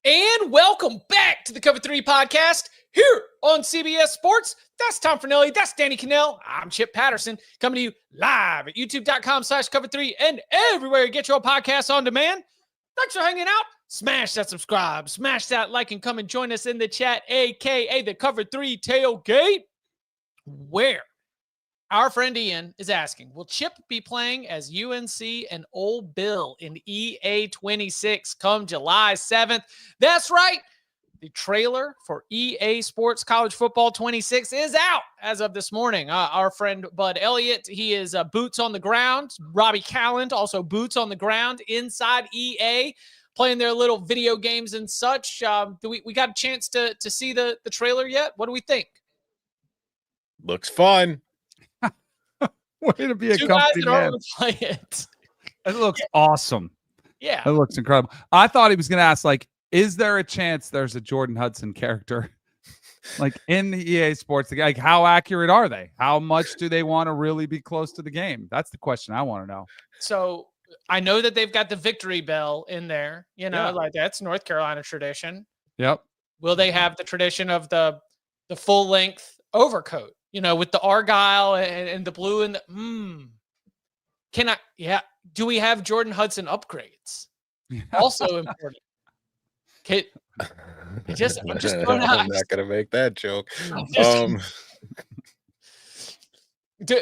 And welcome back to the Cover 3 podcast here on CBS Sports. That's Tom Fornelli. That's Danny Kanell. I'm Chip Patterson coming to you live at youtube.com/cover3 and everywhere you get your podcasts on demand. Thanks for hanging out. Smash that subscribe, smash that like, and come and join us in the chat, a.k.a. the Cover 3 Tailgate, where our friend Ian is asking, will Chip be playing as UNC and Old Bill in EA 26 come July 7th? That's right. The trailer for EA Sports College Football 26 is out as of this morning. Our friend Bud Elliott, he is boots on the ground. Robbie Calland, also boots on the ground inside EA, playing their little video games and such. We got a chance to see the trailer yet? What do we think? Looks fun. Way to be a Two guys company that man. already play it. It looks awesome. Yeah. It looks incredible. I thought he was going to ask, like, is there a chance there's a Jordan Hudson character like in the EA Sports? Like, how accurate are they? How much do they want to really be close to the game? That's the question I want to know. So I know that they've got the victory bell in there, like that's North Carolina tradition. Yep. Will they have the tradition of the full length overcoat, with the Argyle and the blue and the, do we have Jordan Hudson upgrades? Also important. I'm just throwing out. I'm not going to make that joke.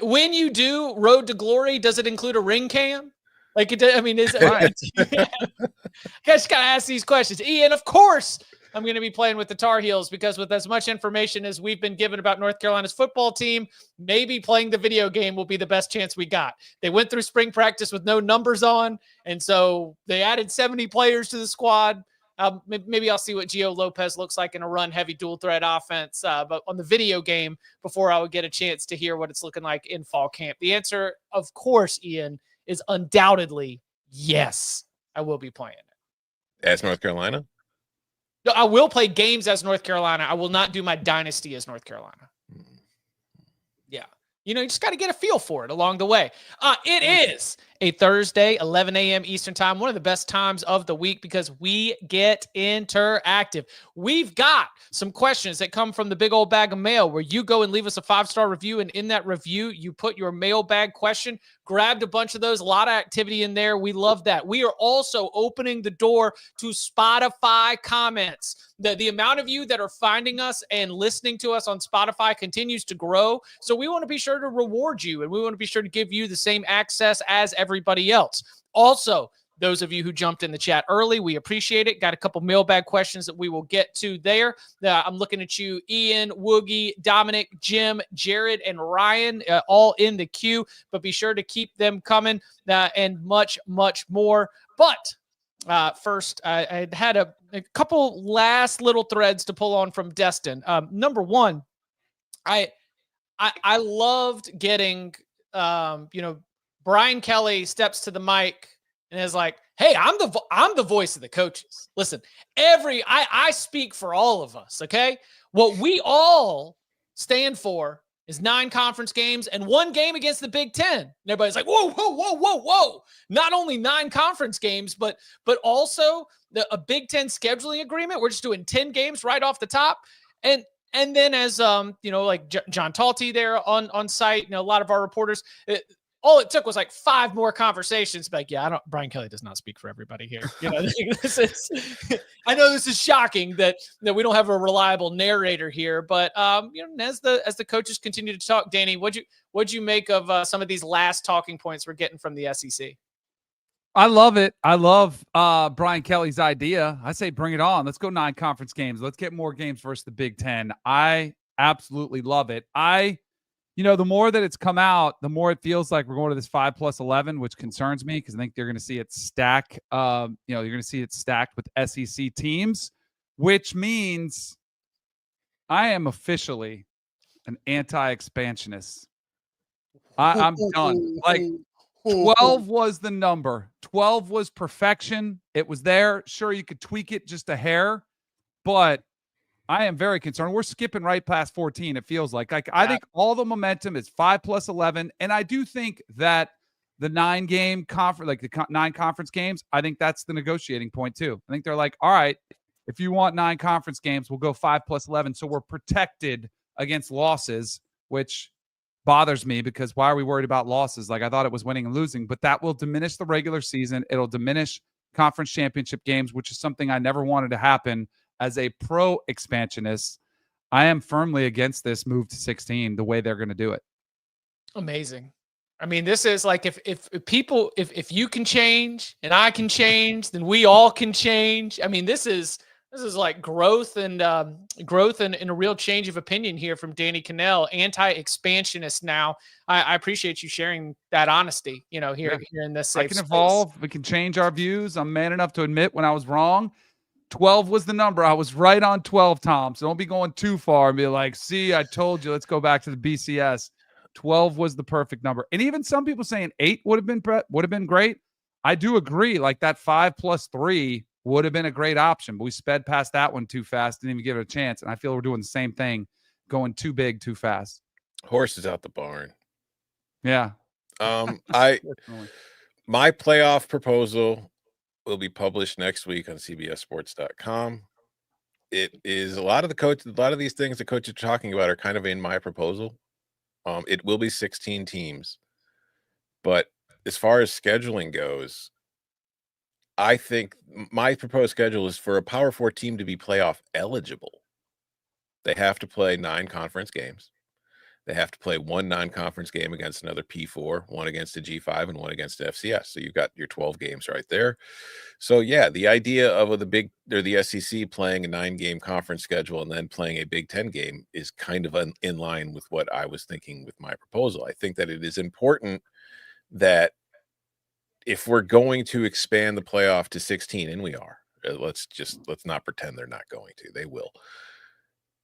When you do Road to Glory, does it include a ring cam? Like, is it right? I just got to ask these questions. Ian, of course, I'm going to be playing with the Tar Heels because with as much information as we've been given about North Carolina's football team, maybe playing the video game will be the best chance we got. They went through spring practice with no numbers on, and so they added 70 players to the squad. Maybe I'll see what Gio Lopez looks like in a run-heavy dual-threat offense, but on the video game before I would get a chance to hear what it's looking like in fall camp. The answer, of course, Ian, is undoubtedly yes, I will be playing it. As North Carolina? No, I will play games as North Carolina. I will not do my dynasty as North Carolina. Yeah. You just got to get a feel for it along the way. It is a Thursday, 11 a.m. Eastern time, one of the best times of the week because we get interactive. We've got some questions that come from the big old bag of mail where you go and leave us a 5-star review, and in that review, you put your mailbag question. Grabbed a bunch of those, a lot of activity in there. We love that. We are also opening the door to Spotify comments. The amount of you that are finding us and listening to us on Spotify continues to grow. So we want to be sure to reward you, and we want to be sure to give you the same access as everybody else. Also, those of you who jumped in the chat early, we appreciate it. Got a couple mailbag questions that we will get to there. I'm looking at you, Ian, Woogie, Dominic, Jim, Jared, and Ryan, all in the queue. But be sure to keep them coming and much, much more. But first, I had a couple last little threads to pull on from Destin. Number one, I loved getting, Brian Kelly steps to the mic and is like, hey, I'm the voice of the coaches. Listen, I speak for all of us, okay? What we all stand for is 9 conference games and 1 game against the Big Ten. And everybody's like, whoa, whoa, whoa, whoa, whoa. Not only 9 conference games, but also a Big Ten scheduling agreement. We're just doing 10 games right off the top. And then as, like John Talty there on site, a lot of our reporters, all it took was like 5 more conversations. Like, Brian Kelly does not speak for everybody here. I know this is shocking that we don't have a reliable narrator here, but as the coaches continue to talk, Danny, what'd you make of some of these last talking points we're getting from the SEC? I love it. I love Brian Kelly's idea. I say bring it on. Let's go 9 conference games. Let's get more games versus the Big Ten. I absolutely love it. The more that it's come out, the more it feels like we're going to this 5+11, which concerns me because I think they're going to see it stack. You're going to see it stacked with SEC teams, which means I am officially an anti-expansionist. I'm done. Like 12 was the number. 12 was perfection. It was there. Sure, you could tweak it just a hair, but I am very concerned. We're skipping right past 14. It feels like I think all the momentum is 5+11. And I do think that the 9-game conference, like the 9 conference games, I think that's the negotiating point too. I think they're like, all right, If you want 9 conference games, we'll go 5 plus 11. So we're protected against losses, which bothers me because why are we worried about losses? Like I thought it was winning and losing, but that will diminish the regular season. It'll diminish conference championship games, which is something I never wanted to happen as a pro expansionist. I am firmly against this move to 16, the way they're going to do it. Amazing. I mean, this is like if you can change and I can change, then we all can change. I mean, this is like growth and a real change of opinion here from Danny Kanell, anti-expansionist now. I appreciate you sharing that honesty, here in this safe I can space. evolve. We can change our views. I'm man enough to admit when I was wrong. 12 was the number. I was right on 12, Tom. So don't be going too far and be like, see, I told you, let's go back to the BCS. 12 was the perfect number. And even some people saying 8 would have been great. I do agree. Like that 5 plus 3 would have been a great option, but we sped past that one too fast. Didn't even give it a chance. And I feel we're doing the same thing, going too big, too fast. Horse is out the barn. Yeah. My playoff proposal will be published next week on CBSSports.com. It is a lot of these things the coaches are talking about are kind of in my proposal. It will be 16 teams, but as far as scheduling goes, I think my proposed schedule is for a Power 4 team to be playoff eligible. They have to play 9 conference games. They have to play 1 non-conference game against another P4, 1 against a G5, and 1 against an FCS. So you've got your 12 games right there. So yeah, the idea of the SEC playing a 9-game conference schedule and then playing a Big Ten game is kind of in line with what I was thinking with my proposal. I think that it is important that if we're going to expand the playoff to 16, and we are, let's not pretend they're not going to. They will.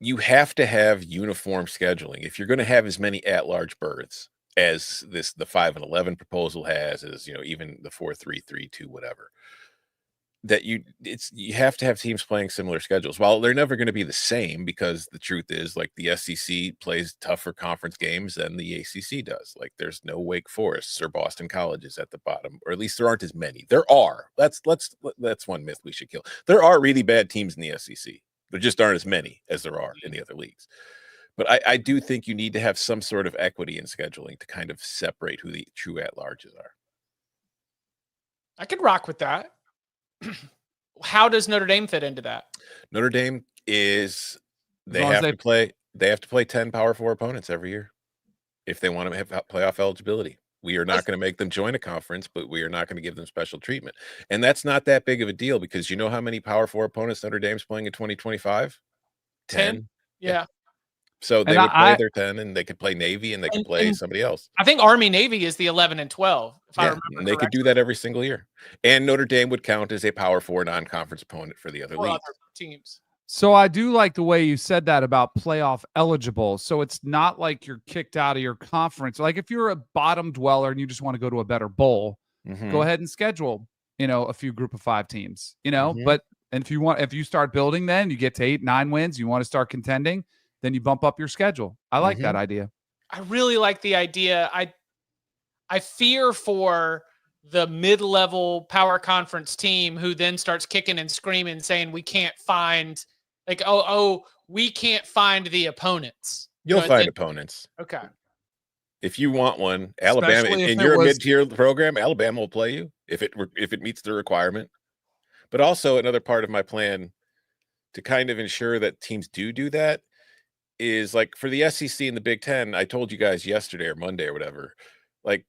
You have to have uniform scheduling if you're going to have as many at-large berths as the 5 and 11 proposal has, as even the 4-3-3-2 whatever. That you have to have teams playing similar schedules. While they're never going to be the same, because the truth is, like, the SEC plays tougher conference games than the ACC does. Like, there's no Wake Forests or Boston Colleges at the bottom, or at least there aren't as many. There are. That's one myth we should kill. There are really bad teams in the SEC. There just aren't as many as there are in the other leagues. But I do think you need to have some sort of equity in scheduling to kind of separate who the true at-larges are. I could rock with that. How does Notre Dame fit into that? Notre Dame is they have to play 10 Power 4 opponents every year if they want to have playoff eligibility. We are not going to make them join a conference, but we are not going to give them special treatment. And that's not that big of a deal, because you know how many Power 4 opponents Notre Dame's playing in 2025? 10. Yeah. So they would play their 10, and they could play Navy, and they could play somebody else. I think Army Navy is the 11 and 12. I remember and they could do that every single year. And Notre Dame would count as a Power 4 non-conference opponent for the other leagues. Other teams. So I do like the way you said that about playoff eligible. So it's not like you're kicked out of your conference. Like if you're a bottom dweller and you just want to go to a better bowl, go ahead and schedule, a few group of 5 teams, but if you start building, then you get to 8, 9 wins, you want to start contending, then you bump up your schedule. I like that idea. I really like the idea. I fear for the mid-level power conference team who then starts kicking and screaming saying we can't find we can't find the opponents. You'll find opponents. Okay. If you want one, Alabama, and you're a mid-tier program, Alabama will play you if it meets the requirement. But also another part of my plan to kind of ensure that teams do that is, like, for the SEC and the Big Ten, I told you guys yesterday or Monday or whatever, like,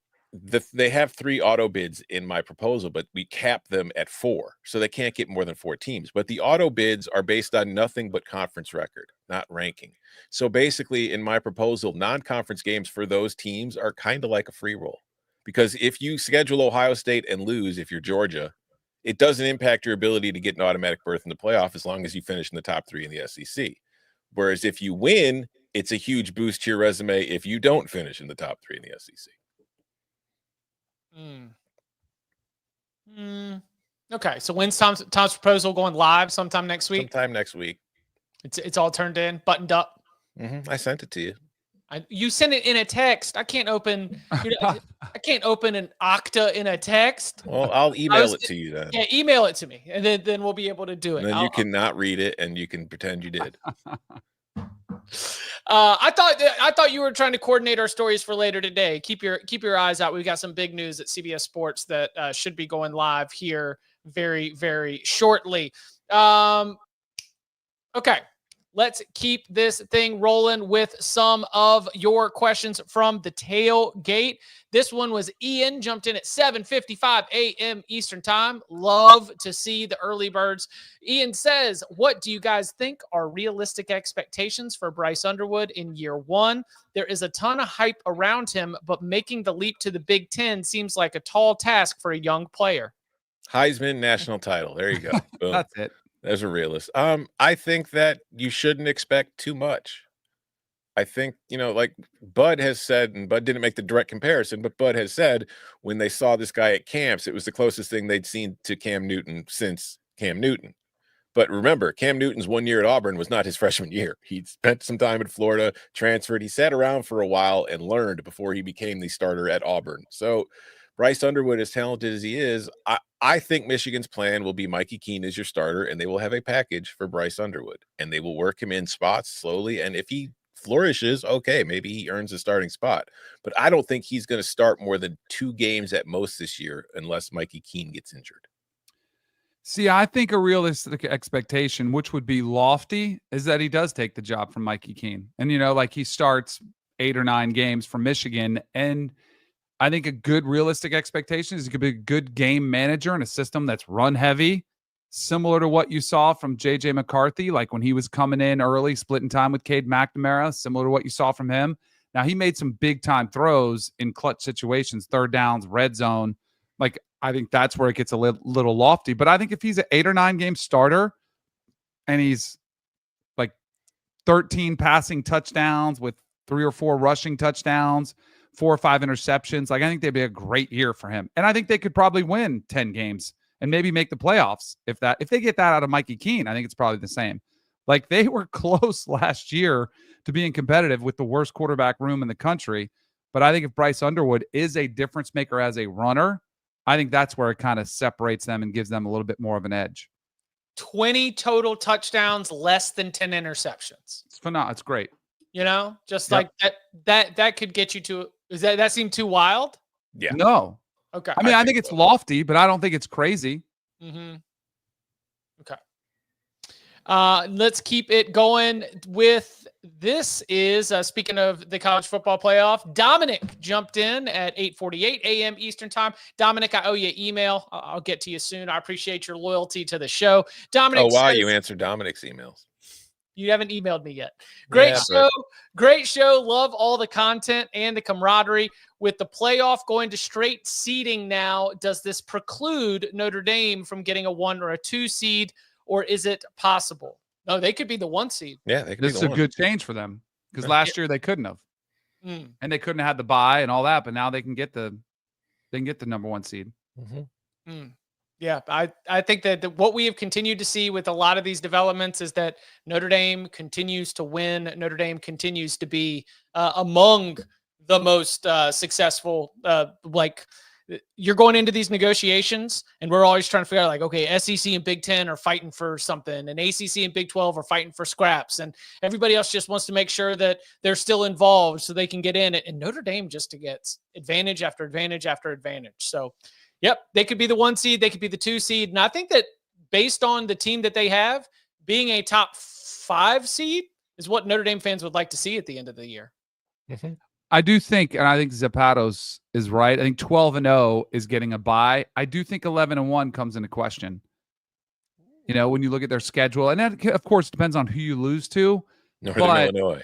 they have 3 auto bids in my proposal, but we cap them at 4, so they can't get more than 4 teams. But the auto bids are based on nothing but conference record, not ranking. So basically, in my proposal, non-conference games for those teams are kind of like a free roll, because if you schedule Ohio State and lose, if you're Georgia, it doesn't impact your ability to get an automatic berth in the playoff as long as you finish in the top 3 in the SEC. Whereas if you win, it's a huge boost to your resume if you don't finish in the top 3 in the SEC. Okay, so when's Tom's proposal going live? Sometime next week? Sometime next week. It's all turned in, buttoned up? I sent it to you. You send it in a text. I can't open. I can't open an Okta in a text. Well, I'll email it to you then. Yeah, email it to me, and then we'll be able to do it. And then you can not read it, and you can pretend you did. I thought you were trying to coordinate our stories for later today. Keep your eyes out. We've got some big news at CBS Sports that should be going live here very, very shortly. Okay. Let's keep this thing rolling with some of your questions from the tailgate. This one was Ian, jumped in at 7:55 a.m. Eastern time. Love to see the early birds. Ian says, what do you guys think are realistic expectations for Bryce Underwood in year one? There is a ton of hype around him, but making the leap to the Big Ten seems like a tall task for a young player. Heisman national title. There you go. Boom. That's it. There's a realist. I think that you shouldn't expect too much. I think, like Bud has said, and Bud didn't make the direct comparison, but Bud has said when they saw this guy at camps, it was the closest thing they'd seen to Cam Newton since Cam Newton. But remember, Cam Newton's 1 year at Auburn was not his freshman year. He spent some time in Florida, transferred. He sat around for a while and learned before he became the starter at Auburn. So Bryce Underwood, as talented as he is, I think Michigan's plan will be Mikey Keene as your starter, and they will have a package for Bryce Underwood, and they will work him in spots slowly. And if he flourishes, okay, maybe he earns a starting spot. But I don't think he's going to start more than 2 games at most this year unless Mikey Keene gets injured. See, I think a realistic expectation, which would be lofty, is that he does take the job from Mikey Keene. And, like he starts 8 or 9 games for Michigan, and I think a good realistic expectation is he could be a good game manager in a system that's run heavy, similar to what you saw from J.J. McCarthy, like when he was coming in early, splitting time with Cade McNamara, similar to what you saw from him. Now, he made some big-time throws in clutch situations, third downs, red zone. Like, I think that's where it gets a little lofty. But I think if he's an 8 or 9 game starter and he's like 13 passing touchdowns with 3 or 4 rushing touchdowns, 4 or 5 interceptions. Like, I think they'd be a great year for him. And I think they could probably win 10 games and maybe make the playoffs. If they get that out of Mikey Keene, I think it's probably the same. Like, they were close last year to being competitive with the worst quarterback room in the country. But I think if Bryce Underwood is a difference maker as a runner, I think that's where it kind of separates them and gives them a little bit more of an edge. 20 total touchdowns, less than 10 interceptions. It's phenomenal. It's great. Just like that could get you to. Does that seem too wild? Yeah. No. Okay. I mean, I think it's lofty, but I don't think it's crazy. Mm-hmm. Okay. Let's keep it going with this is, speaking of the college football playoff, Dominic jumped in at 8:48 a.m. Eastern time. Dominic, I owe you an email. I'll get to you soon. I appreciate your loyalty to the show. Dominic says, you answer Dominic's emails. You haven't emailed me yet. Great show. Great show. Love all the content and the camaraderie. With the playoff going to straight seeding now, does this preclude Notre Dame from getting a 1 or a 2 seed, or is it possible? No, they could be the 1 seed. Yeah, they could this is a good change for them because last year they couldn't have, and they couldn't have had the bye and all that. But now they can get the number 1 seed. Mm-hmm. Yeah, I think that what we have continued to see with a lot of these developments is that Notre Dame continues to win. Notre Dame continues to be among the most successful. You're going into these negotiations, and we're always trying to figure out, like, okay, SEC and Big Ten are fighting for something, and ACC and Big 12 are fighting for scraps, and everybody else just wants to make sure that they're still involved so they can get in it. And Notre Dame just gets advantage after advantage after advantage. So, yep, they could be the 1 seed, they could be the 2 seed. And I think that based on the team that they have, being a top 5 seed is what Notre Dame fans would like to see at the end of the year. Mm-hmm. I do think, and I think Zapatos is right. I think 12-0 is getting a bye. I do think 11-1 comes into question. When you look at their schedule, and that, of course, depends on who you lose to. Northern Illinois.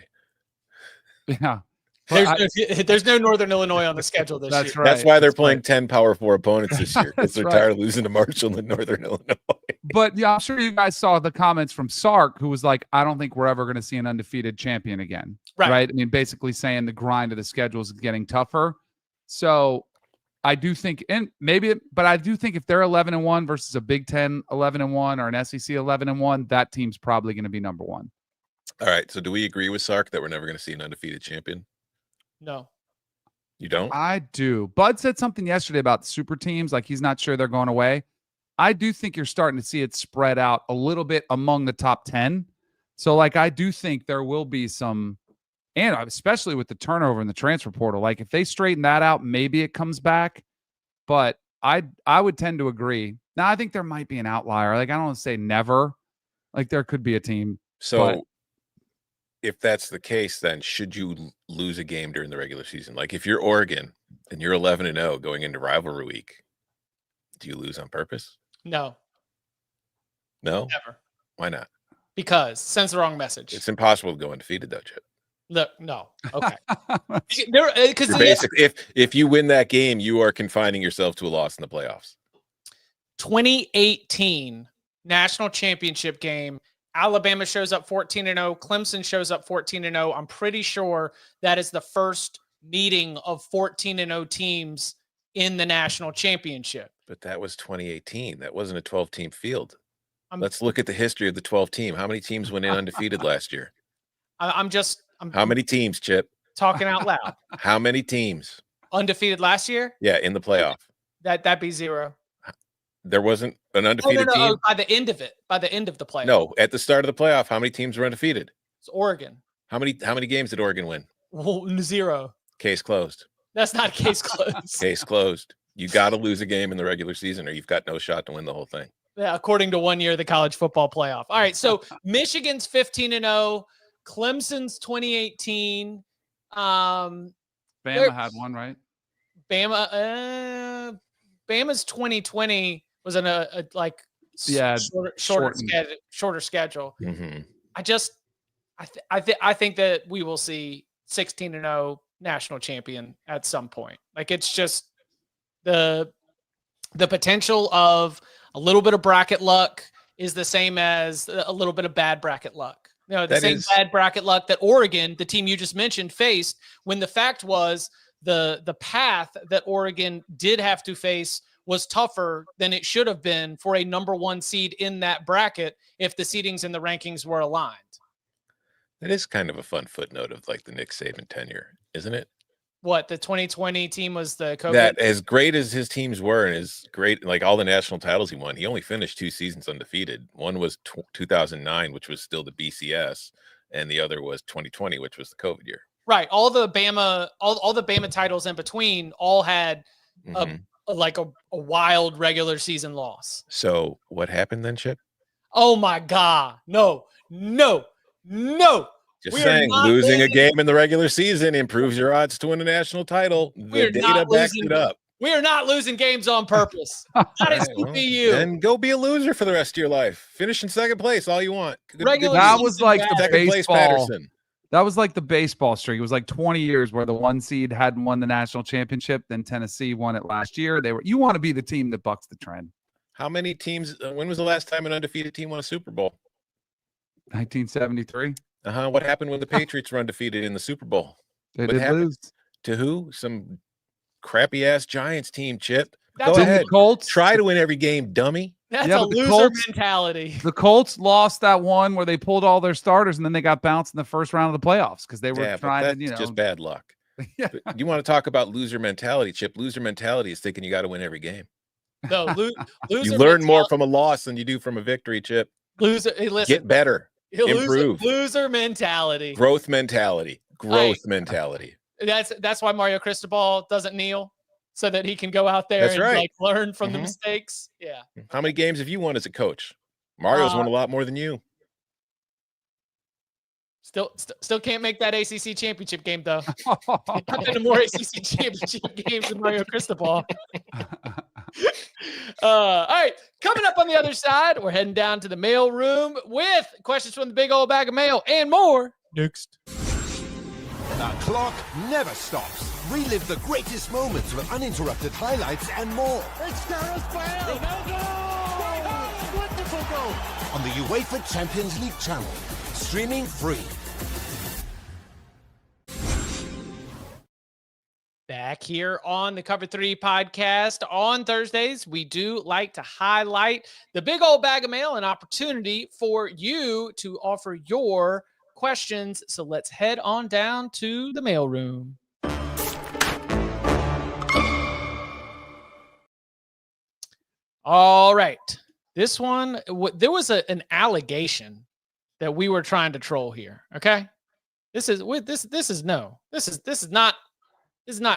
Yeah. There's no Northern Illinois on the schedule this year. Right. That's why they're playing 10 Power 4 opponents this year, because they're right. tired of losing to Marshall and Northern Illinois. But yeah, I'm sure you guys saw the comments from Sark, who was like, I don't think we're ever going to see an undefeated champion again. Right. I mean, basically saying the grind of the schedule is getting tougher. So I do think, but I do think if they're 11-1 versus a Big Ten 11-1 or an SEC 11-1, that team's probably going to be number 1. All right. So do we agree with Sark that we're never going to see an undefeated champion? No. You don't? I do. Bud said something yesterday about super teams, like he's not sure they're going away. I do think you're starting to see it spread out a little bit among the top 10. So, like, I do think there will be some, and especially with the turnover in the transfer portal, like if they straighten that out, maybe it comes back. But I would tend to agree. Now, I think there might be an outlier. Like, I don't want to say never. Like, there could be a team. So if that's the case, then should you lose a game during the regular season? Like if you're Oregon and you're 11-0 going into rivalry week, do you lose on purpose? No. No? Never. Why not? Because sends the wrong message. It's impossible to go undefeated though, Chip. Look, no. Okay. Because if you win that game, you are confining yourself to a loss in the playoffs. 2018 national championship game, Alabama shows up 14-0. Clemson shows up 14-0. I'm pretty sure that is the first meeting of 14-0 teams in the national championship. But that was 2018. That wasn't a 12-team field. Let's look at the history of the 12-team. How many teams went in undefeated last year? How many teams, Chip? Talking out loud. How many teams? Undefeated last year? Yeah, in the playoff. That'd be 0. There wasn't an undefeated team? By the end of it. By the end of the playoff. No, at the start of the playoff, how many teams were undefeated? It's Oregon. How many games did Oregon win? Well, 0. Case closed. That's not case closed. Case closed. You got to lose a game in the regular season or you've got no shot to win the whole thing. Yeah, according to 1 year, the college football playoff. All right, so Michigan's 15-0, Clemson's 2018. Bama had one, right? Bama's 2020 was in a shorter schedule. Mm-hmm. I think that we will see 16-0 national champion at some point. Like it's just the potential of a little bit of bracket luck is the same as a little bit of bad bracket luck. You know, bad bracket luck that Oregon, the team you just mentioned, faced when the fact was the path that Oregon did have to face was tougher than it should have been for a number 1 seed in that bracket if the seedings and the rankings were aligned. That is kind of a fun footnote of like the Nick Saban tenure, isn't it? What, the 2020 team was the COVID? That as great as his teams were and as great, like all the national titles he won, he only finished 2 seasons undefeated. One was 2009, which was still the BCS, and the other was 2020, which was the COVID year. Right. All the Bama titles in between all had a wild regular season loss. So what happened then, Chip? Oh my God. No. Just saying, losing a game in the regular season improves your odds to win a national title. The data backs it up. We are not losing games on purpose. That is CBU. Then go be a loser for the rest of your life. Finish in second place, all you want. That was like the second place Patterson. That was like the baseball streak. It was like 20 years where the 1 seed hadn't won the national championship. Then Tennessee won it last year. You want to be the team that bucks the trend. How many teams? When was the last time an undefeated team won a Super Bowl? 1973. What happened when the Patriots were undefeated in the Super Bowl? They did lose. To who? Some crappy ass Giants team, Chip. Go ahead. The Colts. Try to win every game, dummy. That's a loser mentality. The Colts lost that one where they pulled all their starters and then they got bounced in the first round of the playoffs because they were trying to, just bad luck. Yeah. But you want to talk about loser mentality, Chip? Loser mentality is thinking you got to win every game. No, loser. You learn more from a loss than you do from a victory, Chip. Loser. Hey, listen. Get better. Improve. Loser mentality. Growth mentality. Mentality. That's why Mario Cristobal doesn't kneel, so that he can go out there and learn from the mistakes. Yeah. How many games have you won as a coach? Mario's won a lot more than you. Still can't make that ACC championship game though. I've been to more ACC championship games than Mario Cristobal. All right, coming up on the other side, we're heading down to the mail room with questions from the big old bag of mail and more next. The clock never stops. Relive the greatest moments with uninterrupted highlights and more. It's Gareth Bale! Wonderful goal! On the UEFA Champions League channel. Streaming free. Back here on the Cover 3 podcast on Thursdays, we do like to highlight the big old bag of mail, an opportunity for you to offer your questions. So let's head on down to the mail room. All right. This one, there was an allegation that we were trying to troll here. Okay. This is not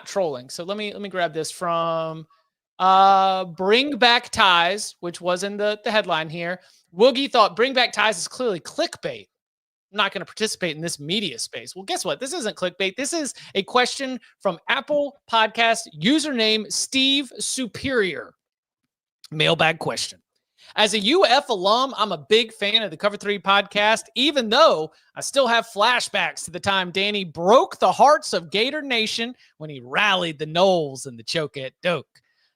trolling. So let me grab this from Bring Back Ties, which was in the headline here. Woogie thought Bring Back Ties is clearly clickbait. I'm not going to participate in this media space. Well, guess what? This isn't clickbait. This is a question from Apple Podcast username Steve Superior. Mailbag question. As a UF alum, I'm a big fan of the Cover 3 podcast, even though I still have flashbacks to the time Danny broke the hearts of Gator Nation when he rallied the Noles in the choke at Doak.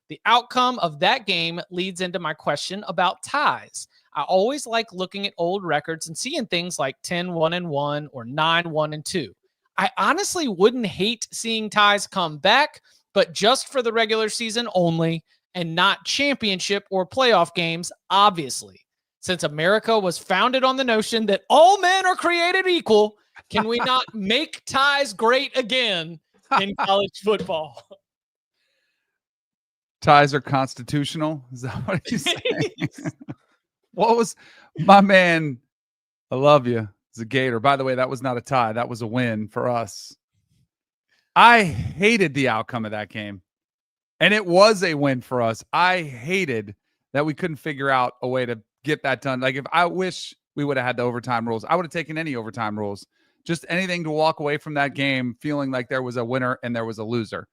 The outcome of that game leads into my question about ties. I always like looking at old records and seeing things like 10-1-1 or 9-1-2. I honestly wouldn't hate seeing ties come back, but just for the regular season only, and not championship or playoff games, obviously. Since America was founded on the notion that all men are created equal, can we not make ties great again in college football? Ties are constitutional? Is that what he's saying? What was my man? I love you. It's a Gator. By the way, that was not a tie. That was a win for us. I hated the outcome of that game. And it was a win for us. I hated that we couldn't figure out a way to get that done. Like, if I wish we would have had the overtime rules, I would have taken any overtime rules. Just anything to walk away from that game feeling like there was a winner and there was a loser.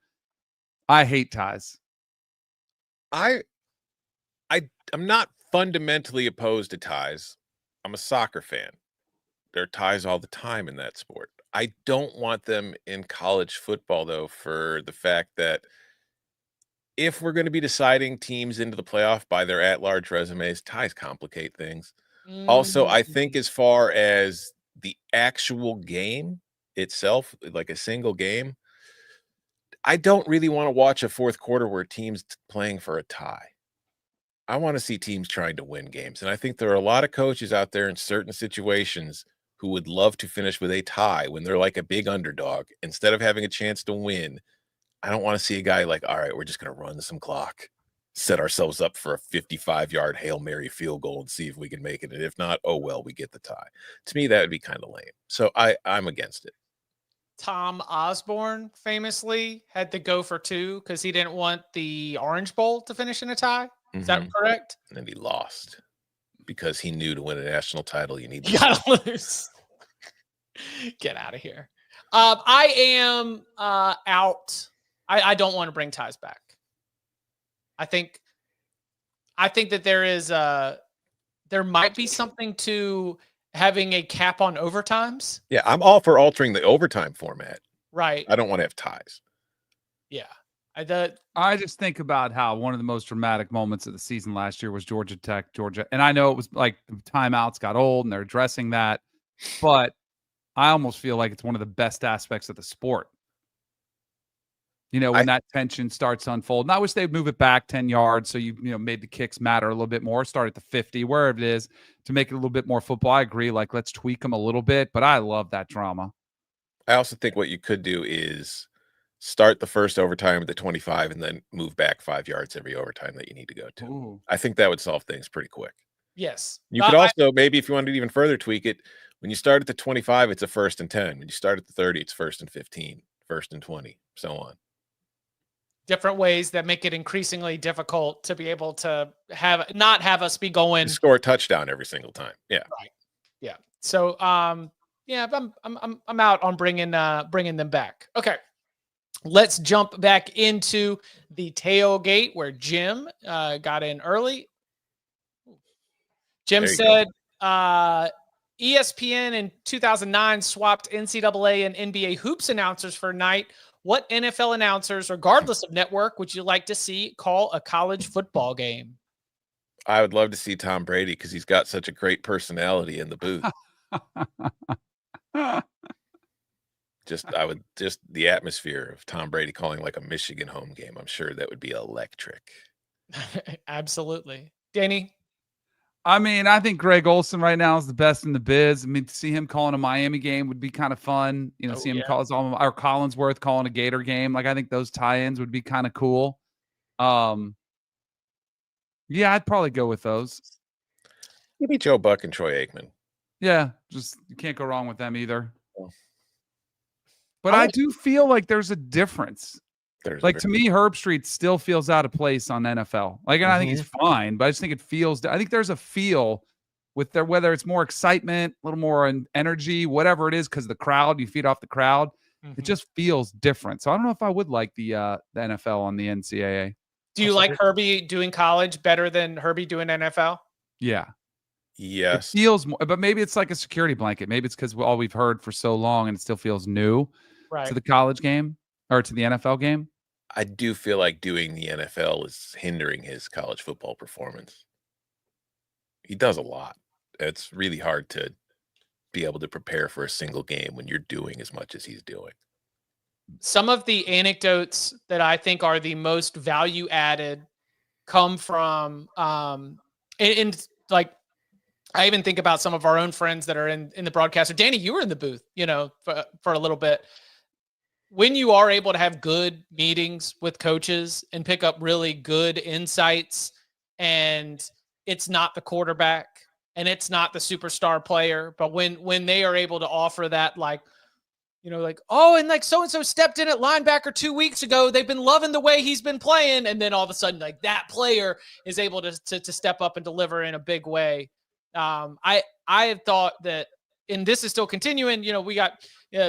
I hate ties. I'm not fundamentally opposed to ties. I'm a soccer fan. There are ties all the time in that sport. I don't want them in college football, though, for the fact that if we're going to be deciding teams into the playoff by their at-large resumes, ties complicate things. Also, I think as far as the actual game itself, like a single game, I don't really want to watch a fourth quarter where teams playing for a tie. I want to see teams trying to win games. And I think there are a lot of coaches out there in certain situations who would love to finish with a tie when they're like a big underdog. Instead of having a chance to win, I don't want to see a guy like, all right, we're just going to run some clock, set ourselves up for a 55-yard Hail Mary field goal and see if we can make it. And if not, oh, well, we get the tie. To me, that would be kind of lame. So I'm against it. Tom Osborne famously had to go for two because he didn't want the Orange Bowl to finish in a tie. Is that correct? And he lost because he knew to win a national title, you gotta lose. Get out of here. I am out. I don't want to bring ties back. I think that there might be something to having a cap on overtimes. Yeah, I'm all for altering the overtime format. Right. I don't want to have ties. Yeah. I just think about how one of the most dramatic moments of the season last year was Georgia Tech. And I know it was like the timeouts got old and they're addressing that, but I almost feel like it's one of the best aspects of the sport. You know, when that tension starts to unfold. And I wish they'd move it back 10 yards so you made the kicks matter a little bit more. Start at the 50, wherever it is, to make it a little bit more football. I agree. Like, let's tweak them a little bit, but I love that drama. I also think what you could do is start the first overtime at the 25 and then move back 5 yards every overtime that you need to go to. Ooh. I think that would solve things pretty quick. Yes. You could also, maybe if you wanted to even further tweak it, when you start at the 25, it's a 1st and 10. When you start at the 30, it's 1st and 15, 1st and 20, so on. Different ways that make it increasingly difficult to be able to not have us be going score a touchdown every single time. Yeah. Right. Yeah. So, yeah, I'm out on bringing them back. Okay. Let's jump back into the tailgate where Jim got in early. Jim said ESPN in 2009 swapped NCAA and NBA hoops announcers for a night. What NFL announcers, regardless of network, would you like to see call a college football game? I would love to see Tom Brady because he's got such a great personality in the booth. Just the atmosphere of Tom Brady calling like a Michigan home game. I'm sure that would be electric. Absolutely. Danny? I mean, I think Greg Olson right now is the best in the biz. I mean, to see him calling a Miami game would be kind of fun. See him call or Collinsworth calling a Gator game. Like, I think those tie-ins would be kind of cool. Yeah, I'd probably go with those. Give me Joe Buck and Troy Aikman. Yeah, just you can't go wrong with them either. Oh. But I do feel like there's a difference. Like to me, Herb Street still feels out of place on NFL. Like, and I think he's fine, but I just think it feels. I think there's a feel with there, whether it's more excitement, a little more energy, whatever it is, because the crowd, you feed off the crowd. It just feels different. So I don't know if I would like the NFL on the NCAA. Do you like Herbie doing college better than Herbie doing NFL? Yeah. Yes. It feels more, but maybe it's like a security blanket. Maybe it's because all we've heard for so long and it still feels new to the college game or to the NFL game. I do feel like doing the NFL is hindering his college football performance. He does a lot. It's really hard to be able to prepare for a single game when you're doing as much as he's doing. Some of the anecdotes that I think are the most value added come from, and like, I even think about some of our own friends that are in the broadcaster. Danny, you were in the booth, for a little bit. When you are able to have good meetings with coaches and pick up really good insights, and it's not the quarterback and it's not the superstar player, but when they are able to offer that, like, oh, and like so-and-so stepped in at linebacker 2 weeks ago. They've been loving the way he's been playing. And then all of a sudden, like, that player is able to step up and deliver in a big way. I have thought that, and this is still continuing, we got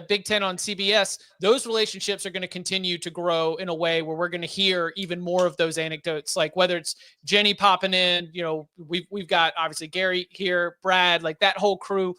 Big Ten on CBS. Those relationships are going to continue to grow in a way where we're going to hear even more of those anecdotes, like whether it's Jenny popping in, we've got obviously Gary here, Brad, like that whole crew.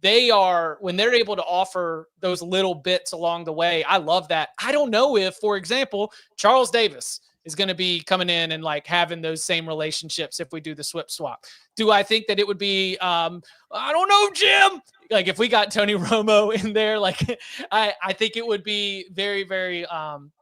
When they're able to offer those little bits along the way, I love that. I don't know if, for example, Charles Davis is going to be coming in and like having those same relationships if we do the SWIP swap. Do I think that it would be, I don't know, Jim, like if we got Tony Romo in there, like I think it would be very, very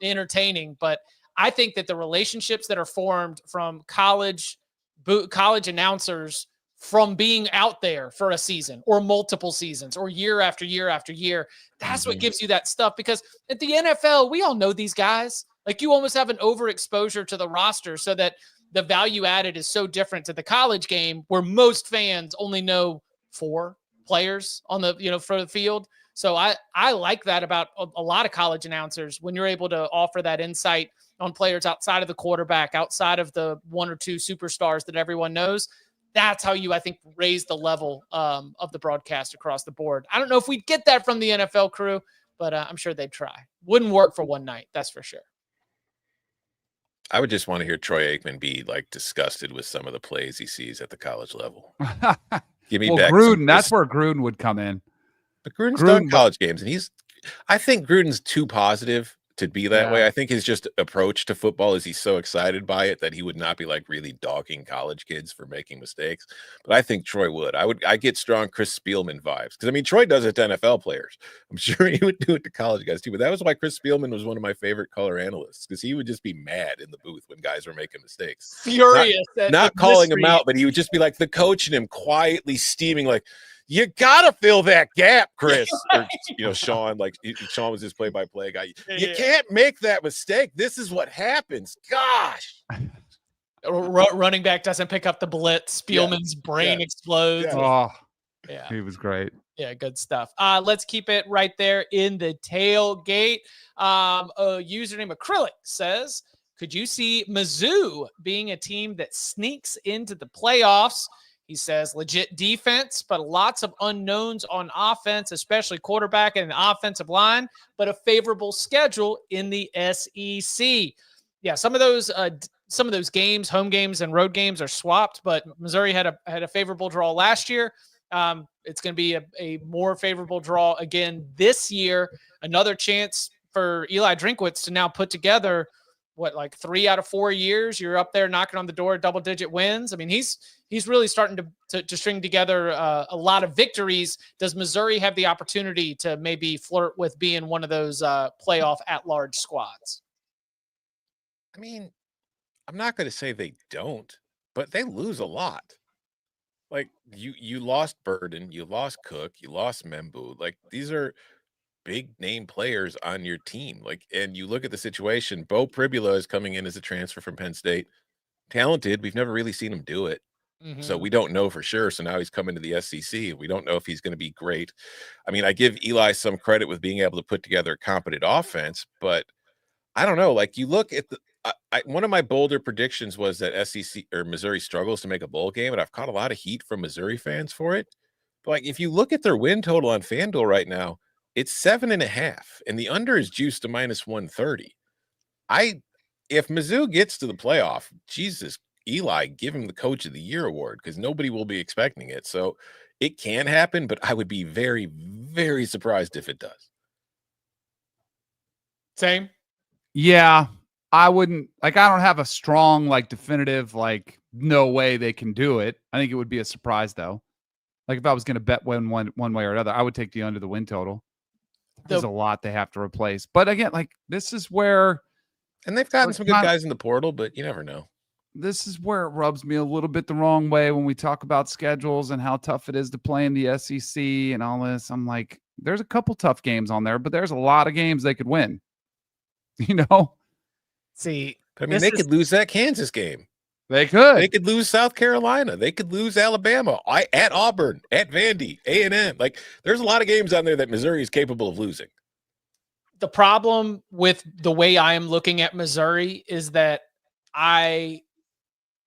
entertaining. But I think that the relationships that are formed from college announcers from being out there for a season or multiple seasons or year after year after year, that's what gives you that stuff. Because at the NFL, we all know these guys. Like, you almost have an overexposure to the roster so that the value added is so different to the college game, where most fans only know 4 players on the, for the field. So I like that about a lot of college announcers, when you're able to offer that insight on players outside of the quarterback, outside of the 1 or 2 superstars that everyone knows. That's how you, I think, raise the level of the broadcast across the board. I don't know if we'd get that from the NFL crew, but I'm sure they'd try. Wouldn't work for one night, that's for sure. I would just want to hear Troy Aikman be like disgusted with some of the plays he sees at the college level. Give me back Gruden. That's where Gruden would come in. But Gruden's done college games, and I think Gruden's too positive to be that way. I think his just approach to football is he's so excited by it that he would not be like really dogging college kids for making mistakes. But I think Troy would. I get strong Chris Spielman vibes, because I mean, Troy does it to NFL players. I'm sure he would do it to college guys too. But that was why Chris Spielman was one of my favorite color analysts, because he would just be mad in the booth when guys were making mistakes. Furious. Not calling him out, but he would just be like the coach and him quietly steaming like, you gotta fill that gap, Chris. Or, Sean, like Sean was his play-by-play guy. You can't make that mistake. This is what happens. Gosh. Running back doesn't pick up the blitz. Spielman's brain explodes. Oh, he was great. Yeah, good stuff. Let's keep it right there in the tailgate. A username Acrylic says, could you see Mizzou being a team that sneaks into the playoffs? He says legit defense, but lots of unknowns on offense, especially quarterback and the offensive line, but a favorable schedule in the SEC. Yeah, some of those games, home games and road games, are swapped, but Missouri had a favorable draw last year. It's going to be a more favorable draw again this year. Another chance for Eli Drinkwitz to now put together like 3 out of 4 years. You're up there knocking on the door, double-digit wins. I mean, he's really starting to string together a lot of victories. Does Missouri have the opportunity to maybe flirt with being one of those playoff at-large squads? I mean, I'm not going to say they don't, but they lose a lot. Like, you lost Burden, you lost Cook, you lost Membu. Like, these are big name players on your team. Like, and you look at the situation, Bo Pribula is coming in as a transfer from Penn State. talented. We've never really seen him do it. So we don't know for sure. So now he's coming to the SEC. We don't know if he's going to be great. I mean, I give Eli some credit with being able to put together a competent offense, but I don't know. Like, you look at the one of my bolder predictions was that SEC or Missouri struggles to make a bowl game, and I've caught a lot of heat from Missouri fans for it. But like, if you look at their win total on FanDuel right now, it's 7.5, and the under is juiced to -130. If Mizzou gets to the playoff, Jesus, Eli, give him the Coach of the Year award, because nobody will be expecting it. So it can happen, but I would be very, very surprised if it does. Same. Yeah, I wouldn't, like, I don't have a strong, like, definitive, like, no way they can do it. I think it would be a surprise, though. Like, if I was going to bet one way or another, I would take the under the win total. There's a lot they have to replace. But again, like, this is where. And they've gotten some good guys in the portal, but you never know. This is where it rubs me a little bit the wrong way when we talk about schedules and how tough it is to play in the SEC and all this. I'm like, there's a couple tough games on there, but there's a lot of games they could win. You know? See, I mean, they could lose that Kansas game. They could. They could lose South Carolina. They could lose Alabama, at Auburn, at Vandy, A&M. Like, there's a lot of games on there that Missouri is capable of losing. The problem with the way I am looking at Missouri is that I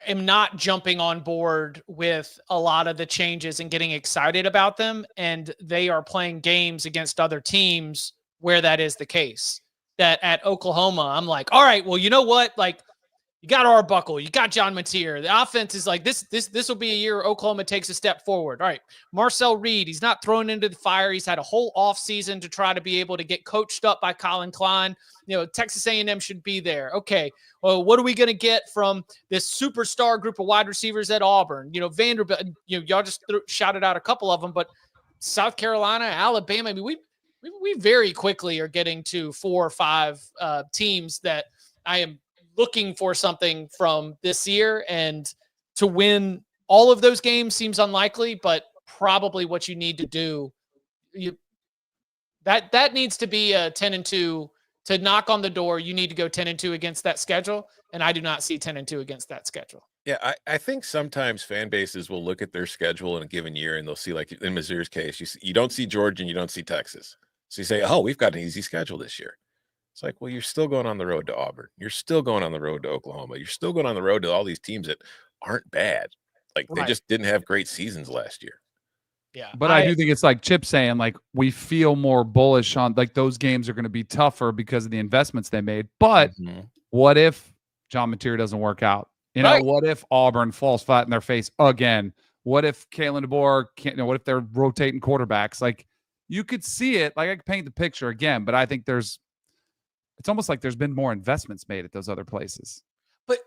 am not jumping on board with a lot of the changes and getting excited about them. And they are playing games against other teams where that is the case. That at Oklahoma, I'm like, all right, well, you know what? Like, you got Arbuckle, you got John Mateer. The offense is like, this will be a year Oklahoma takes a step forward. All right, Marcel Reed, he's not thrown into the fire. He's had a whole offseason to try to be able to get coached up by Colin Klein. You know, Texas A&M should be there. Okay, well, what are we going to get from this superstar group of wide receivers at Auburn? You know, Vanderbilt, you know, y'all just shouted out a couple of them, but South Carolina, Alabama, I mean, we very quickly are getting to 4 or 5 teams that I am looking for something from this year, and to win all of those games seems unlikely, but probably what you need to do, that needs to be a 10-2 to knock on the door. You need to go 10-2 against that schedule, and I do not see 10-2 against that schedule. Yeah, I think sometimes fan bases will look at their schedule in a given year, and they'll see, like in Missouri's case, you don't see Georgia and you don't see Texas. So you say, oh, we've got an easy schedule this year. It's like, well, you're still going on the road to Auburn. You're still going on the road to Oklahoma. You're still going on the road to all these teams that aren't bad. Like, they just didn't have great seasons last year. Yeah. But I do think it's like Chip saying, like, we feel more bullish on, like, those games are going to be tougher because of the investments they made. But what if John Mateer doesn't work out? You know, what if Auburn falls flat in their face again? What if Kalen DeBoer can't, what if they're rotating quarterbacks? Like, you could see it. Like, I could paint the picture again, but I think it's almost like there's been more investments made at those other places. But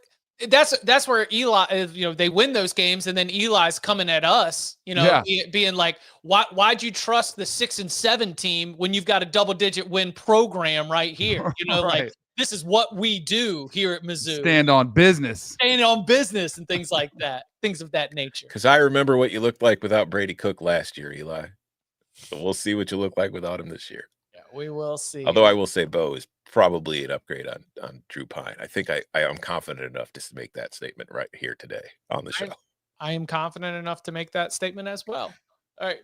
that's where Eli, you know, they win those games, and then Eli's coming at us, you know, being like, why'd you trust the 6 and 7 team when you've got a double-digit win program right here? You know, like, this is what we do here at Mizzou. Stand on business and things like that, things of that nature. Because I remember what you looked like without Brady Cook last year, Eli. So we'll see what you look like without him this year. Yeah, we will see. Although I will say Bo is probably an upgrade on Drew Pine. I think I am confident enough to make that statement right here today on the show. I am confident enough to make that statement as well. All right.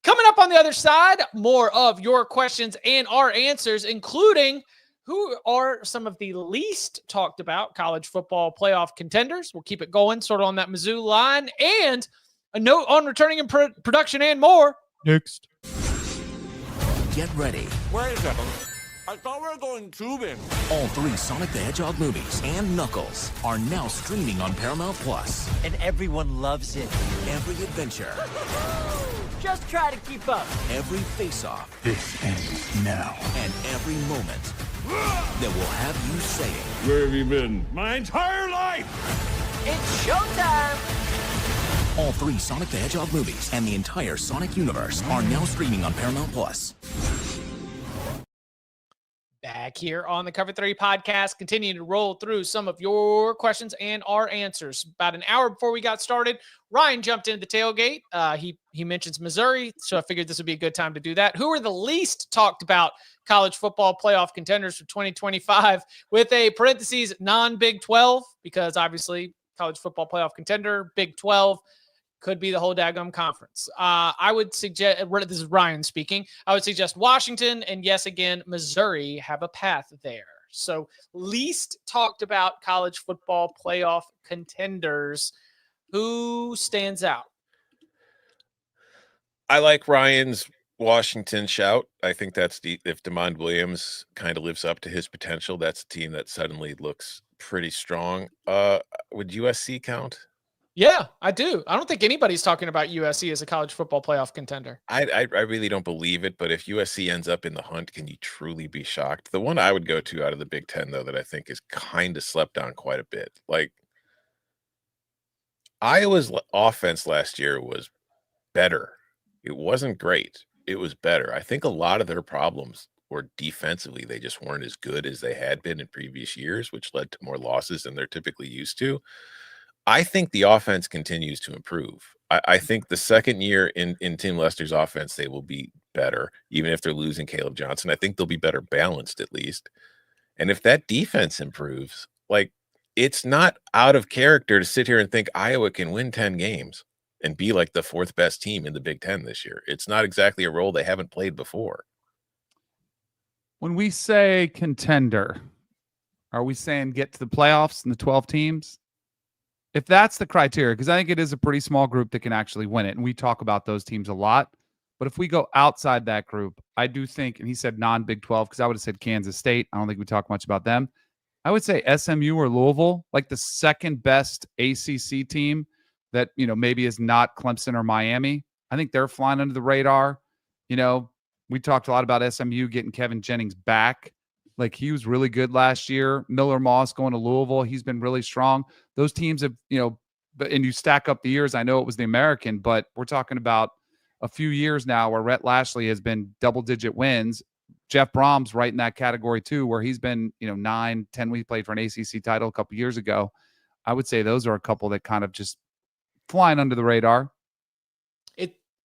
Coming up on the other side, more of your questions and our answers, including who are some of the least talked about college football playoff contenders. We'll keep it going sort of on that Mizzou line, and a note on returning in production and more next. Get ready. Wait a second. I thought we were going tubing. All 3 Sonic the Hedgehog movies and Knuckles are now streaming on Paramount Plus. And everyone loves it. Every adventure. Just try to keep up. Every face-off. This ends now. And every moment that will have you saying, Where have you been? My entire life! It's showtime! All 3 Sonic the Hedgehog movies and the entire Sonic universe are now streaming on Paramount Plus. Back here on the Cover 3 podcast, continuing to roll through some of your questions and our answers. About an hour before we got started, Ryan jumped into the tailgate. He mentions Missouri, so I figured this would be a good time to do that. Who are the least talked about college football playoff contenders for 2025, with a parentheses non-Big 12, because obviously college football playoff contender. Big 12 could be the whole daggum conference. I would suggest, this is Ryan speaking, I would suggest Washington and, yes, again, Missouri have a path there. So least talked about college football playoff contenders. Who stands out? I like Ryan's Washington shout. I think that's if DeMond Williams kind of lives up to his potential, that's a team that suddenly looks pretty strong. Would USC count? Yeah, I do. I don't think anybody's talking about USC as a college football playoff contender. I really don't believe it, but if USC ends up in the hunt, can you truly be shocked? The one I would go to out of the Big Ten, though, that I think is kind of slept on quite a bit. Like, Iowa's offense last year was better. It wasn't great. It was better. I think a lot of their problems were defensively. They just weren't as good as they had been in previous years, which led to more losses than they're typically used to. I think the offense continues to improve. I think the second year in Tim Lester's offense, they will be better, even if they're losing Caleb Johnson. I think they'll be better balanced at least. And if that defense improves, like, it's not out of character to sit here and think Iowa can win 10 games and be like the fourth best team in the Big Ten this year. It's not exactly a role they haven't played before. When we say contender, are we saying get to the playoffs and the 12 teams? If that's the criteria, because I think it is a pretty small group that can actually win it, and we talk about those teams a lot. But if we go outside that group, I do think, and he said non-Big 12, because I would have said Kansas State. I don't think we talk much about them. I would say SMU or Louisville, like the second best ACC team that, maybe is not Clemson or Miami. I think they're flying under the radar. We talked a lot about SMU getting Kevin Jennings back. Like, he was really good last year. Miller Moss going to Louisville. He's been really strong. Those teams have, and you stack up the years. I know it was the American, but we're talking about a few years now where Rhett Lashley has been double-digit wins. Jeff Brom's right in that category too, where he's been, 9, 10. We played for an ACC title a couple years ago. I would say those are a couple that kind of just flying under the radar.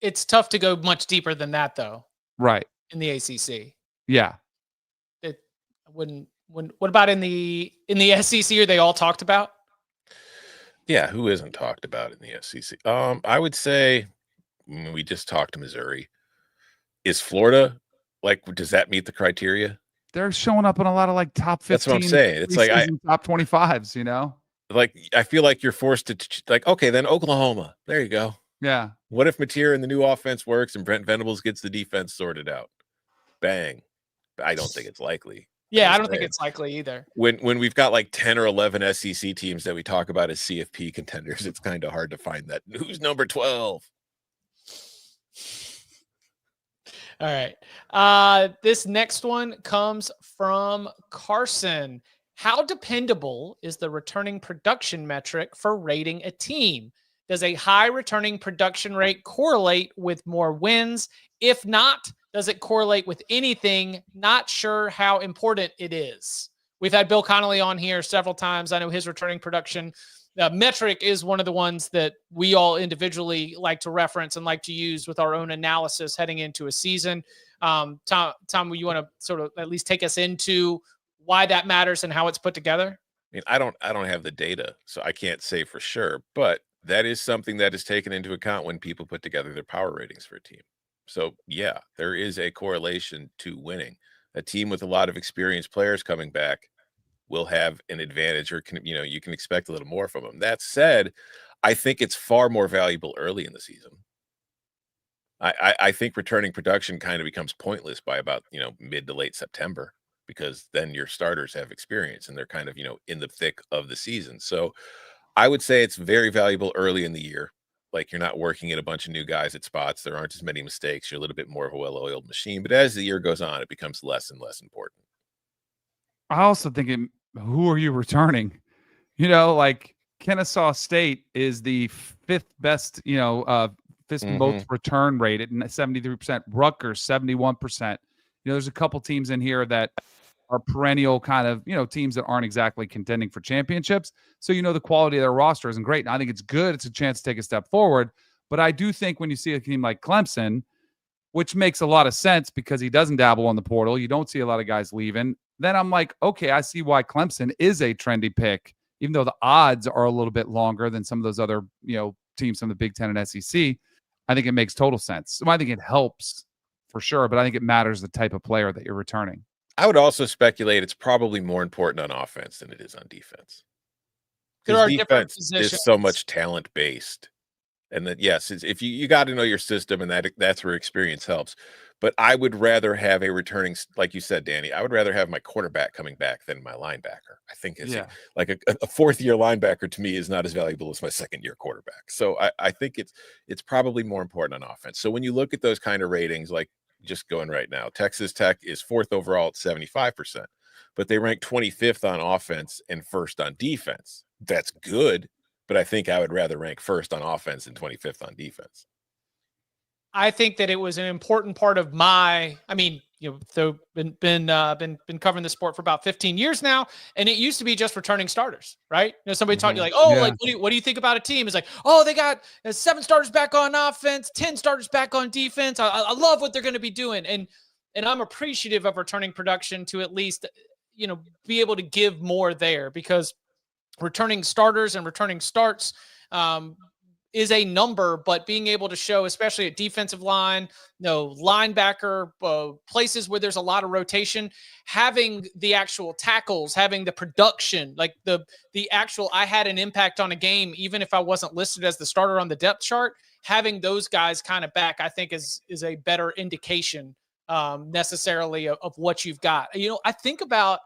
It's tough to go much deeper than that, though. Right. In the ACC. Yeah. What about in the SEC? Are they all talked about? Yeah, who isn't talked about in the SEC? I would say we just talked to Missouri. Is Florida, like, does that meet the criteria? They're showing up in a lot of like top 15. That's what I'm saying. It's like top 25s, Like, I feel like you're forced to like, okay, then Oklahoma. There you go. Yeah. What if Mateer and the new offense works and Brent Venables gets the defense sorted out? Bang. I don't think it's likely. Yeah, I don't think it's likely either. When we've got like 10 or 11 SEC teams that we talk about as CFP contenders, it's kind of hard to find that. Who's number 12? All right. This next one comes from Carson. How dependable is the returning production metric for rating a team? Does a high returning production rate correlate with more wins? If not, does it correlate with anything? Not sure how important it is. We've had Bill Connolly on here several times. I know his returning production metric is one of the ones that we all individually like to reference and like to use with our own analysis heading into a season. Tom, you want to sort of at least take us into why that matters and how it's put together? I mean, I don't have the data, so I can't say for sure, but that is something that is taken into account when people put together their power ratings for a team. So yeah, there is a correlation to winning. A team with a lot of experienced players coming back will have an advantage, or you can expect a little more from them. That said, I think it's far more valuable early in the season. I think returning production kind of becomes pointless by about mid to late September, because then your starters have experience and they're kind of in the thick of the season. So I would say it's very valuable early in the year. Like, you're not working in a bunch of new guys at spots. There aren't as many mistakes. You're a little bit more of a well-oiled machine. But as the year goes on, it becomes less and less important. I also think who are you returning? Like Kennesaw State is the fifth best, fifth most return rate at 73%. Rutgers, 71%. There's a couple teams in here that are perennial kind of, teams that aren't exactly contending for championships. So, the quality of their roster isn't great. And I think it's good. It's a chance to take a step forward. But I do think when you see a team like Clemson, which makes a lot of sense because he doesn't dabble on the portal, you don't see a lot of guys leaving. Then I'm like, okay, I see why Clemson is a trendy pick, even though the odds are a little bit longer than some of those other, teams from the Big Ten and SEC, I think it makes total sense. So I think it helps for sure, but I think it matters the type of player that you're returning. I would also speculate it's probably more important on offense than it is on defense. There are Defense different positions. is so much talent based. And that, yes, if you got to know your system, and that's where experience helps. But I would rather have a returning, like you said, Danny, I would rather have my quarterback coming back than my linebacker. I think a fourth-year linebacker to me is not as valuable as my second-year quarterback. So I think it's probably more important on offense. So when you look at those kind of ratings, like just going right now, Texas Tech is 4th overall at 75%, but they rank 25th on offense and 1st on defense. That's good. But I think I would rather rank 1st on offense and 25th on defense. I think that it was an important part of been covering the sport for about 15 years now, and it used to be just returning starters, right? Somebody taught you like, what do you think about a team? It's like, they got 7 starters back on offense, 10 starters back on defense. I love what they're going to be doing, and I'm appreciative of returning production to at least be able to give more there, because returning starters and returning starts is a number, but being able to show, especially at defensive line, linebacker, places where there's a lot of rotation, having the actual tackles, having the production, like the actual, I had an impact on a game, even if I wasn't listed as the starter on the depth chart, having those guys kind of back, I think is a better indication necessarily of what you've got. I think about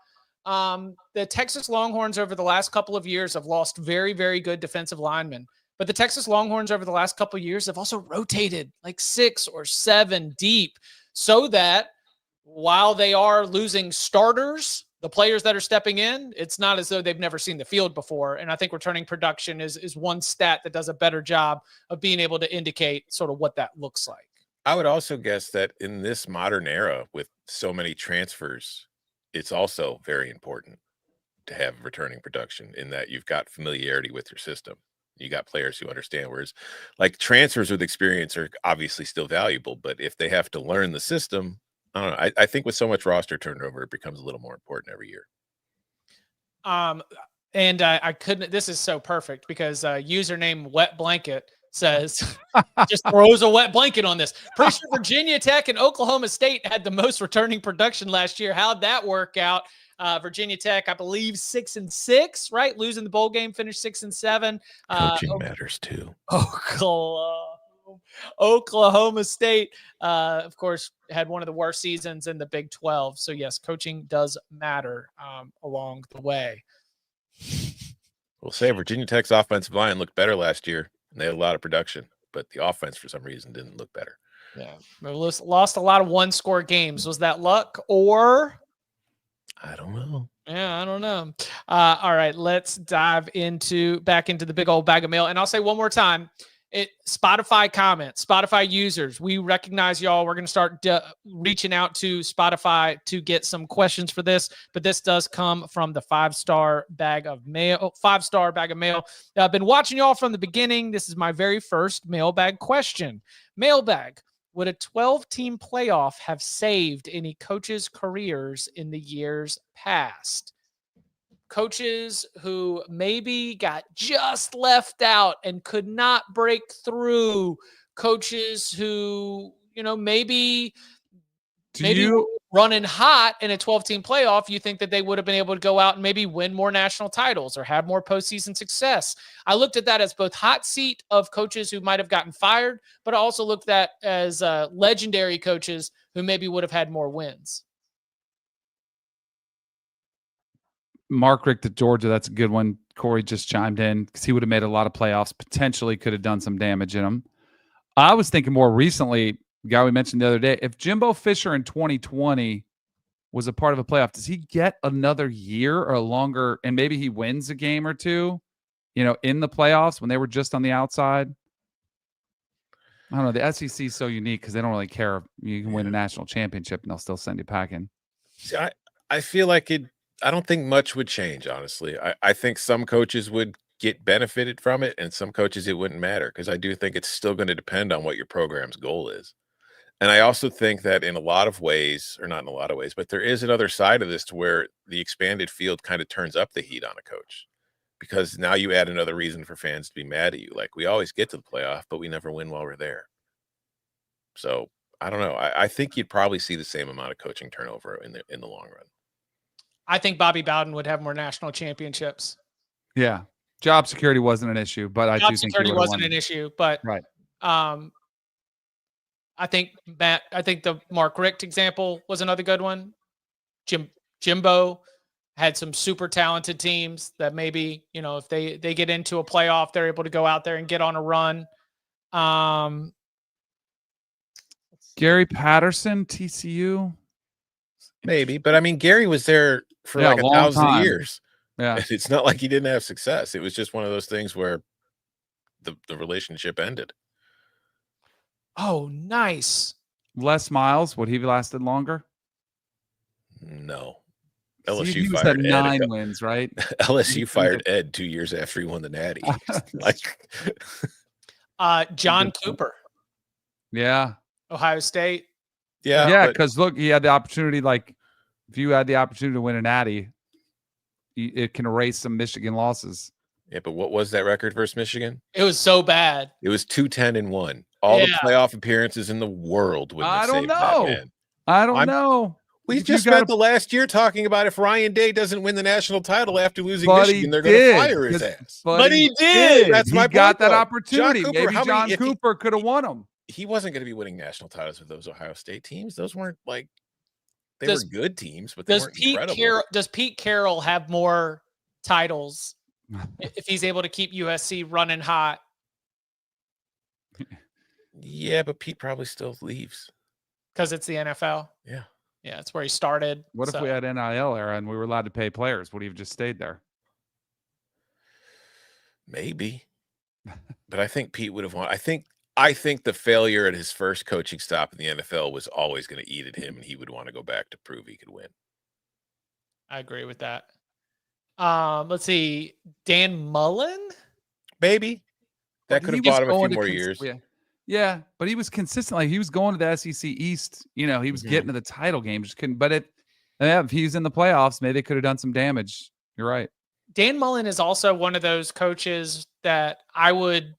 the Texas Longhorns over the last couple of years have lost very, very good defensive linemen, but the Texas Longhorns over the last couple of years have also rotated like 6 or 7 deep, so that while they are losing starters, the players that are stepping in, it's not as though they've never seen the field before. And I think returning production is one stat that does a better job of being able to indicate sort of what that looks like. I would also guess that in this modern era with so many transfers, it's also very important to have returning production, in that you've got familiarity with your system. You got players who understand, whereas like transfers with experience are obviously still valuable, but if they have to learn the system, I don't know. I think with so much roster turnover, it becomes a little more important every year. And I couldn't, this is so perfect because username Wet Blanket says, just throws a wet blanket on this. Pretty sure Virginia Tech and Oklahoma State had the most returning production last year. How'd that work out? Virginia Tech, I believe 6-6, right? Losing the bowl game, finished 6-7. Coaching matters too. Oklahoma State, of course, had one of the worst seasons in the Big 12. So yes, coaching does matter along the way. We'll say Virginia Tech's offensive line looked better last year. And they had a lot of production, but the offense for some reason didn't look better. Yeah, they lost a lot of one-score games. Was that luck or? I don't know. Yeah, I don't know. All right, let's dive back into the big old bag of mail. And I'll say one more time, Spotify comments, Spotify users, we recognize y'all. We're going to start reaching out to Spotify to get some questions for this, but this does come from the 5-star bag of mail. I've been watching y'all from the beginning. This is my very first mailbag question. Mailbag, would a 12-team playoff have saved any coaches' careers in the years past? Coaches who maybe got just left out and could not break through, coaches who, maybe running hot in a 12-team playoff, you think that they would have been able to go out and maybe win more national titles or have more postseason success. I looked at that as both hot seat of coaches who might have gotten fired, but I also looked at as legendary coaches who maybe would have had more wins. Mark Richt at Georgia, that's a good one. Corey just chimed in because he would have made a lot of playoffs, potentially could have done some damage in them. I was thinking more recently, the guy we mentioned the other day, if Jimbo Fisher in 2020 was a part of a playoff, does he get another year or longer, and maybe he wins a game or two, in the playoffs when they were just on the outside? I don't know. The SEC is so unique because they don't really care. You can win a national championship and they'll still send you packing. See, I feel like I don't think much would change, honestly. I think some coaches would get benefited from it, and some coaches it wouldn't matter, because I do think it's still going to depend on what your program's goal is. And I also think that in a lot of ways, or not in a lot of ways, but there is another side of this to where the expanded field kind of turns up the heat on a coach. because now you add another reason for fans to be mad at you. Like, we always get to the playoff, but we never win while we're there. So I don't know. I think you'd probably see the same amount of coaching turnover in the long run. I think Bobby Bowden would have more national championships. Yeah. Job security wasn't an issue, but I do think security wasn't an issue, but right. I think the Mark Richt example was another good one. Jimbo had some super talented teams that maybe, if they get into a playoff, they're able to go out there and get on a run. Gary Patterson, TCU. Maybe, but I mean, Gary was there for like 1,000 years. Yeah. It's not like he didn't have success. It was just one of those things where the relationship ended. Oh, nice. Les Miles, would he have lasted longer? No. LSU fired 9 wins, right? LSU fired Ed 2 years after he won the Natty. John Cooper. Yeah. Ohio State. Yeah, because look, he had the opportunity. Like, if you had the opportunity to win a Natty, it can erase some Michigan losses. Yeah, but what was that record versus Michigan? It was so bad. It was 2-10-1. All the playoff appearances in the world wouldn't have saved that man. I don't know. We just spent the last year talking about if Ryan Day doesn't win the national title after losing Michigan, they're going to fire his ass. But he did. That's my point. He got that opportunity. John Cooper, Maybe John Cooper could have won them. He wasn't going to be winning national titles with those Ohio State teams. Those weren't like they were good teams, but they weren't incredible. Does Pete Carroll have more titles if he's able to keep USC running hot? Yeah, but Pete probably still leaves because it's the NFL. Yeah, it's where he started. What if we had NIL era and we were allowed to pay players? Would he have just stayed there? Maybe, but I think Pete would have won. I think the failure at his first coaching stop in the NFL was always going to eat at him, and he would want to go back to prove he could win. I agree with that. Let's see, Dan Mullen, maybe that could have bought him a few more years. Yeah, but he was consistent. Like, he was going to the SEC East. He was getting to the title game. Just couldn't. But if he was in the playoffs, maybe they could have done some damage. You're right. Dan Mullen is also one of those coaches that I would.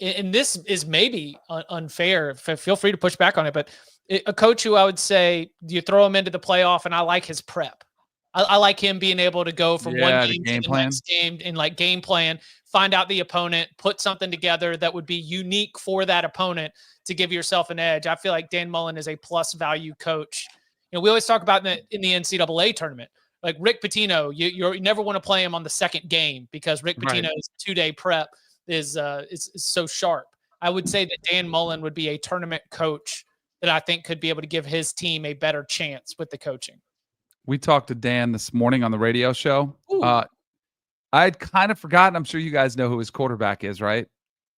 And this is maybe unfair. Feel free to push back on it, but a coach who I would say you throw him into the playoff, and I like his prep. I like him being able to go from one game to the next game and like game plan, find out the opponent, put something together that would be unique for that opponent to give yourself an edge. I feel like Dan Mullen is a plus value coach. We always talk about in the NCAA tournament, like Rick Pitino, you never want to play him on the second game because Rick Pitino's 2-day prep is so sharp. I would say that Dan Mullen would be a tournament coach that I think could be able to give his team a better chance with the coaching. We talked to Dan this morning on the radio show. I'd kind of forgotten. I'm sure you guys know who his quarterback is, right?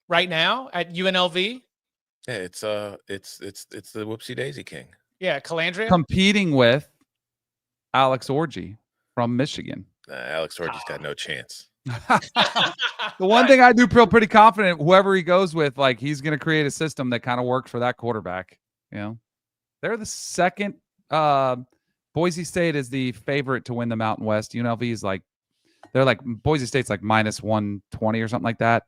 Right now at UNLV? Yeah, it's the Whoopsie Daisy King. Yeah, Calandria. Competing with Alex Orji from Michigan. Alex Orji's got no chance. The one thing I do feel pretty confident, whoever he goes with, like, he's going to create a system that kind of worked for that quarterback. They're the second. Boise State is the favorite to win the Mountain West. UNLV is Boise State's like minus 120 or something like that.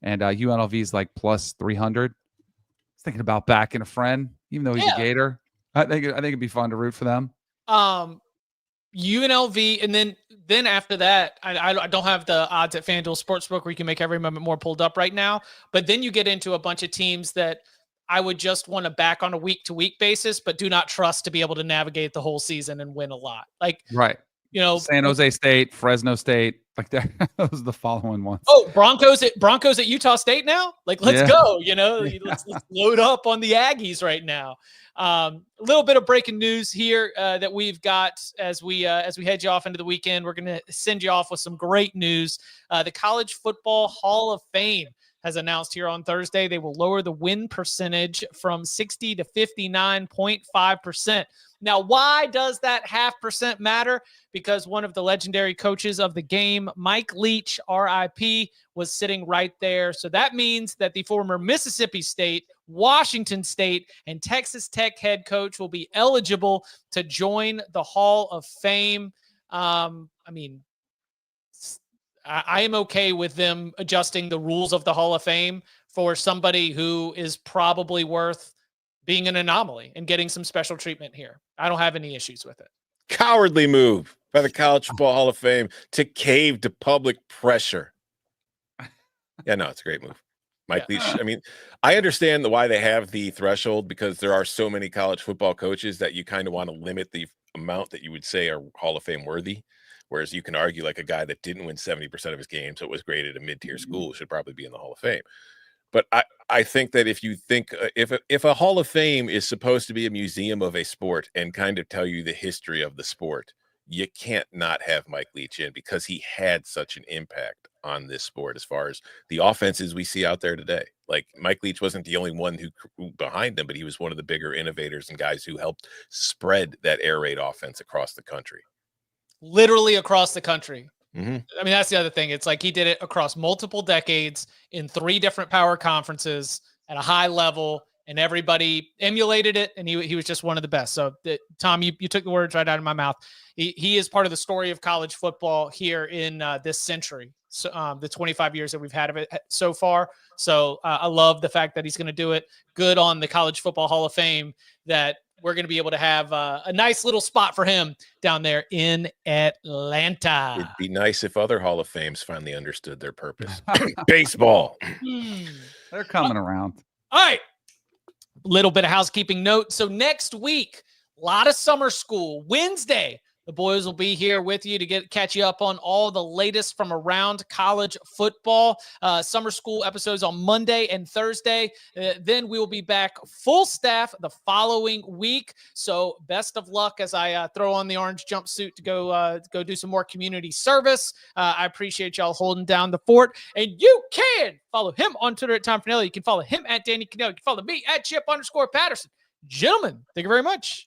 And UNLV is like plus 300. I was thinking about backing a friend, even though he's a Gator. I think it'd be fun to root for them. UNLV, and then after that, I don't have the odds at FanDuel Sportsbook where you can make every moment more pulled up right now. But then you get into a bunch of teams that I would just want to back on a week-to-week basis, but do not trust to be able to navigate the whole season and win a lot. Like, right. San Jose State, Fresno State, like those are the following ones. Oh, Broncos at Utah State now? Like, let's go. Let's load up on the Aggies right now. A little bit of breaking news here that we've got as we head you off into the weekend. We're going to send you off with some great news. The College Football Hall of Fame has announced here on Thursday they will lower the win percentage from 60 to 59.5%. Now, why does that 0.5% matter? Because one of the legendary coaches of the game, Mike Leach, RIP, was sitting right there. So that means that the former Mississippi State, Washington State, and Texas Tech head coach will be eligible to join the Hall of Fame. I am okay with them adjusting the rules of the Hall of Fame for somebody who is probably worth being an anomaly and getting some special treatment here. I don't have any issues with it. Cowardly move by the College Football Hall of Fame to cave to public pressure. Yeah, no, it's a great move. Mike Leach. I mean, I understand why they have the threshold, because there are so many college football coaches that you kind of want to limit the amount that you would say are Hall of Fame worthy. Whereas you can argue like a guy that didn't win 70% of his games, so it was graded a mid-tier school, should probably be in the Hall of Fame. But I think that if you think if a Hall of Fame is supposed to be a museum of a sport and kind of tell you the history of the sport, you can't not have Mike Leach in, because he had such an impact on this sport as far as the offenses we see out there today. Like, Mike Leach wasn't the only one who behind them, but he was one of the bigger innovators and guys who helped spread that air raid offense across the country. Literally across the country. Mm-hmm. I mean, that's the other thing. It's like he did it across multiple decades in 3 different power conferences at a high level, and everybody emulated it, and he was just one of the best. So, Tom, you took the words right out of my mouth. He is part of the story of college football here in this century. So, the 25 years that we've had of it so far. So I love the fact that he's going to do it. Good on the College Football Hall of Fame that we're going to be able to have a nice little spot for him down there in Atlanta. It'd be nice if other Hall of Fames finally understood their purpose. Baseball. They're coming around. All right. Little bit of housekeeping note. So next week, a lot of summer school. Wednesday, the boys will be here with you to catch you up on all the latest from around college football. Summer school episodes on Monday and Thursday. Then we will be back full staff the following week. So best of luck as I throw on the orange jumpsuit to go do some more community service. I appreciate y'all holding down the fort. And you can follow him on Twitter at Tom Fornelli. You can follow him at Danny Kanell. You can follow me at Chip _Patterson. Gentlemen, thank you very much.